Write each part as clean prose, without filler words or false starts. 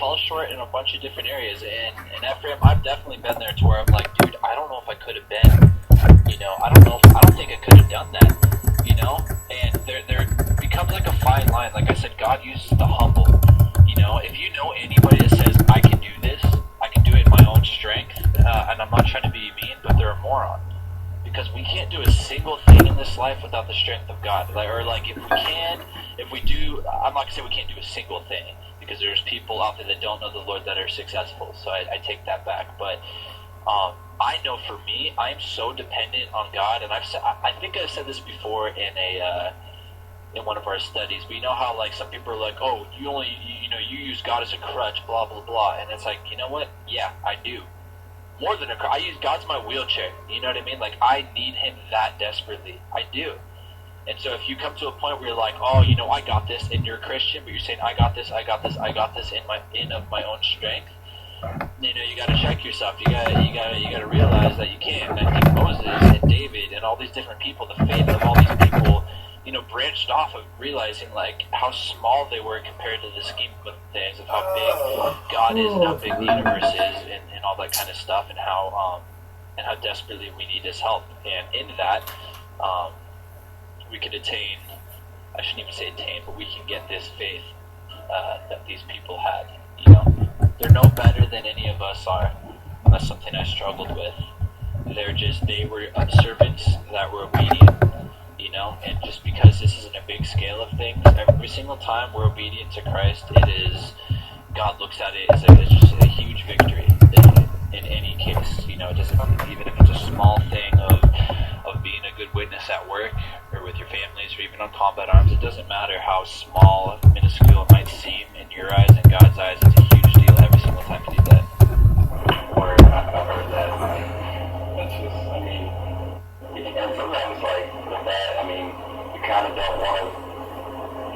fall short in a bunch of different areas, and Ephraim, I've definitely been there to where I'm like, dude, I don't know if I could have been, I don't think I could have done that, and there becomes like a fine line. Like I said, God uses the humble, if you know anybody that says, I can do this, I can do it in my own strength, and I'm not trying to be mean, but they're a moron. Because we can't do a single thing in this life without the strength of God. If we do, I'm not going to say we can't do a single thing, because there's people out there that don't know the Lord that are successful, so I take that back. But I know for me, I am so dependent on God, and I think I said this before in one of our studies. But you know how like some people are like, oh, you use God as a crutch, blah blah blah, and it's like, you know what? Yeah, I do. More than a crutch, I use God's my wheelchair. You know what I mean? Like I need Him that desperately. I do. And so if you come to a point where you're like, oh, I got this, and you're a Christian, but you're saying, I got this in of my own strength, you got to check yourself. You got to realize that you can't. And I think Moses and David and all these different people, the faith of all these people, branched off of realizing like how small they were compared to the scheme of things, of how big God is and how big the universe is, and all that kind of stuff, and how desperately we need His help. And in that, we can attain, I shouldn't even say attain, but we can get this faith that these people had. They're no better than any of us are. That's something I struggled with. They were servants that were obedient, and just because this isn't a big scale of things, every single time we're obedient to Christ, God looks at it as just a huge victory in any case. It doesn't, even if it's a small thing of being a good witness at work or with your families or even on combat arms. It doesn't matter how small, minuscule it might seem in your eyes and God's eyes. It's a huge deal every single time you do that. Or I've heard that. That's just, and sometimes like with that, you kind of don't want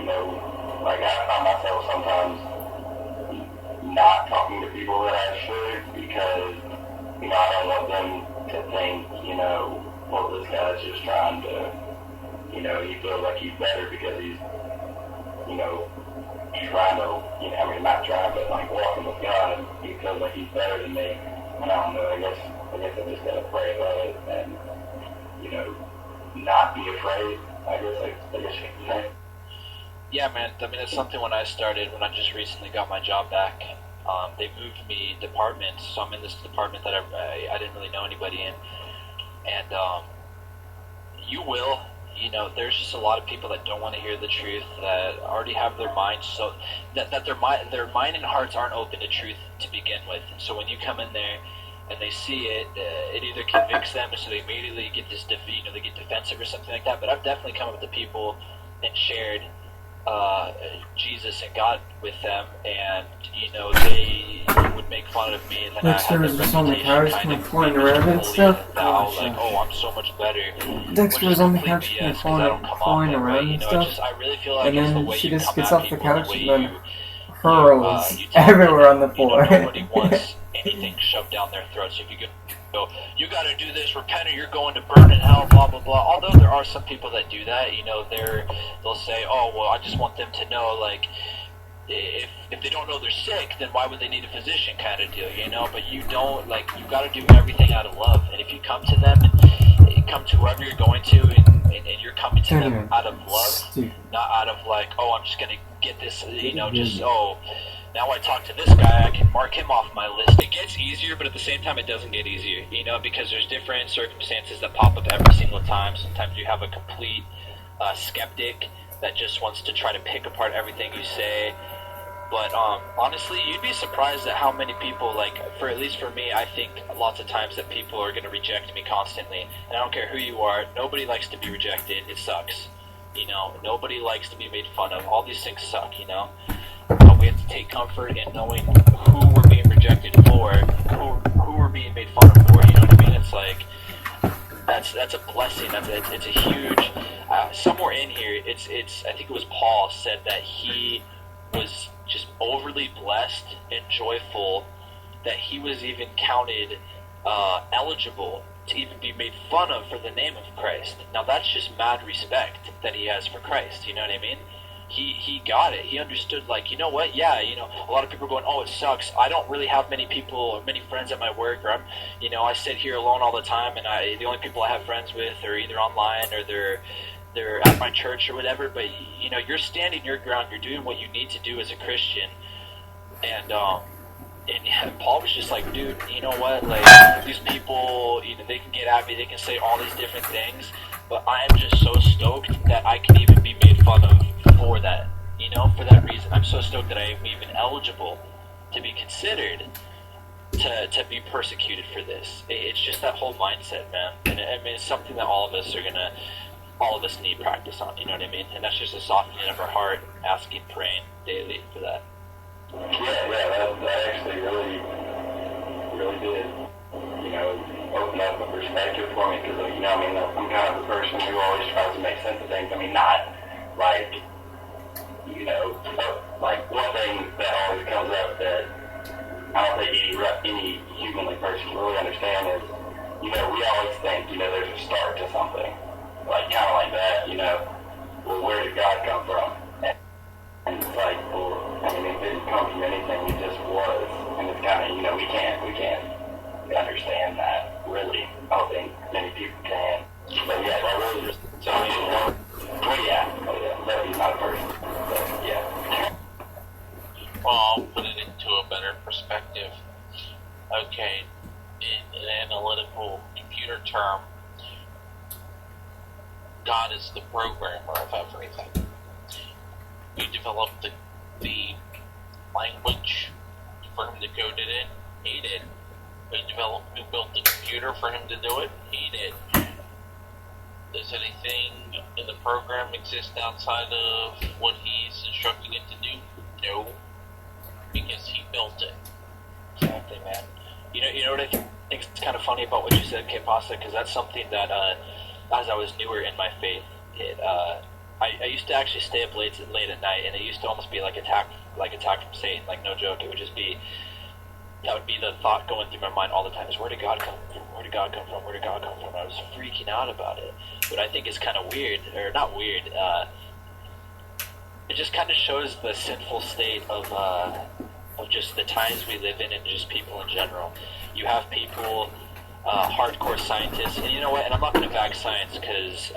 to, like I find myself sometimes not talking to people that I should, because I don't want them to think, well, this guy's just trying to, he feels like he's better because he's, trying to, not trying, but like walking with God, and he feels like he's better than me. And I don't know, I guess I just gotta pray about it and, not be afraid, I guess you could say. Yeah, man, it's something when I just recently got my job back, they moved me departments, so I'm in this department that I didn't really know anybody in, and you will, there's just a lot of people that don't want to hear the truth, that already have their minds so that their mind and hearts aren't open to truth to begin with, and so when you come in there and they see it, it either convicts them, and so they immediately get this they get defensive or something like that. But I've definitely come up to people and shared Jesus and God with them, and they would make fun of me, and then Dexter was just on the couch flying around and stuff. Like, oh, I'm so much better. Dexter was on the couch flying around and stuff, I really feel like and the then she just come gets at off the people, couch way and then you hurls you tell everywhere on the them, floor. Nobody wants anything shoved down their throats. If you go, you got to do this, repent, or you're going to burn in hell, blah blah blah. Although there are some people that do that, they'll say, oh well, I just want them to know, like, if they don't know they're sick, then why would they need a physician, kind of deal, But you don't, like, you got to do everything out of love. And if you come to them and come to whoever you're going to, and you're coming to them out of love, not out of like, oh, I'm just gonna get this, now I talk to this guy, I can mark him off my list. It gets easier, but at the same time it doesn't get easier, because there's different circumstances that pop up every single time. Sometimes you have a complete skeptic that just wants to try to pick apart everything you say. But honestly, you'd be surprised at how many people, like, at least for me, I think lots of times that people are going to reject me constantly. And I don't care who you are, nobody likes to be rejected. It sucks. Nobody likes to be made fun of. All these things suck, But we have to take comfort in knowing who we're being rejected for, who we're being made fun of for, It's like, that's a blessing. It's a huge, somewhere in here, it's I think it was Paul said that he was just overly blessed and joyful that he was even counted eligible to even be made fun of for the name of Christ. Now that's just mad respect that he has for Christ, you know what I mean? he got it. He understood, like, you know what? Yeah, you know, a lot of people are going, oh, it sucks. I don't really have many people or many friends at my work, or I sit here alone all the time, and the only people I have friends with are either online or they're at my church or whatever. But you know, you're standing your ground. You're doing what you need to do as a Christian, and Paul was just like, dude, you know what? Like, these people, you know, they can get at me. They can say all these different things, but I am just so stoked that I can even be made fun of for that, you know, for that reason. I'm so stoked that I am even eligible to be considered to be persecuted for this. It's just that whole mindset, man. And I mean, it's something that all of us need practice on, you know what I mean? And that's just a softening of our heart, asking, praying daily for that. Yeah, that actually really did, you know, open up a perspective for me, because, you know, I mean, I'm kind of the person who always tries to make sense of things. I mean, not like, you know, like one thing that always comes up that I don't think any humanly person can really understand is, you know, we always think, you know, there's a start to something, like kind of like that, you know, well, where did God come from? And it's like, well, I mean, it didn't come from anything, it just was, and it's kind of, you know, we can't understand that, really. I don't think many people can. But yeah, that really just, so I mean, that he's not a person, but yeah. Well, I'll put it into a better perspective. Okay, in an analytical computer term, God is the programmer of everything. You develop the language for him to code it in, he did. Who built the computer for him to do it, he did. Does anything in the program exist outside of what he's instructing it to do? No. Because he built it. Exactly, man. You know what I think is kind of funny about what you said, K Pasta, because that's something that, as I was newer in my faith, I used to actually stay up late at night, and it used to almost be like attack from Satan. Like, no joke, it would just be, that would be the thought going through my mind all the time, is where did God come from? Where did God come from? Where did God come from? I was freaking out about it. What I think is kind of weird, or not weird, it just kind of shows the sinful state of just the times we live in and just people in general. You have people, hardcore scientists, and you know what, and I'm not going to bag science, because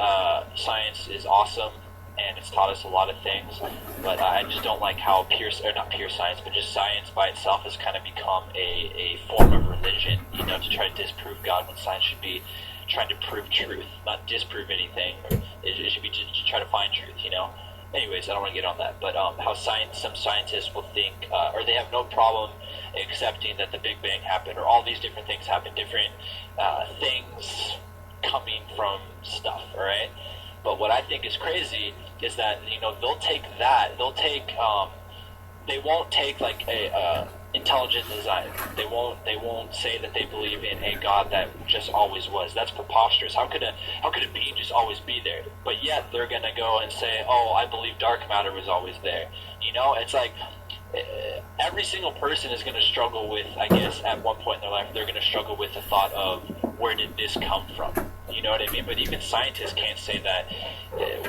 science is awesome, and it's taught us a lot of things, but I just don't like how not pure science, but just science by itself has kind of become a form of religion, you know, to try to disprove God, when science should be trying to prove truth, not disprove anything. It should be to try to find truth, you know. Anyways, I don't want to get on that, but how some scientists will think, or they have no problem accepting that the Big Bang happened, or all these different things happen, different things coming from stuff, all right? But what I think is crazy is that, you know, they won't take like a intelligent design. They won't say that they believe in a God that just always was. That's preposterous. How could a being just always be there? But yet they're gonna go and say, oh, I believe dark matter was always there. You know, it's like every single person is gonna struggle with, I guess, at one point in their life, they're gonna struggle with the thought of, where did this come from? You know what I mean? But even scientists can't say that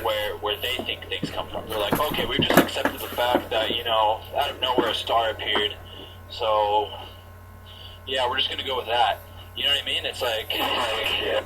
where they think things come from. They're like, okay, we've just accepted the fact that, you know, out of nowhere a star appeared. So, yeah, we're just going to go with that. You know what I mean? It's like... Yeah,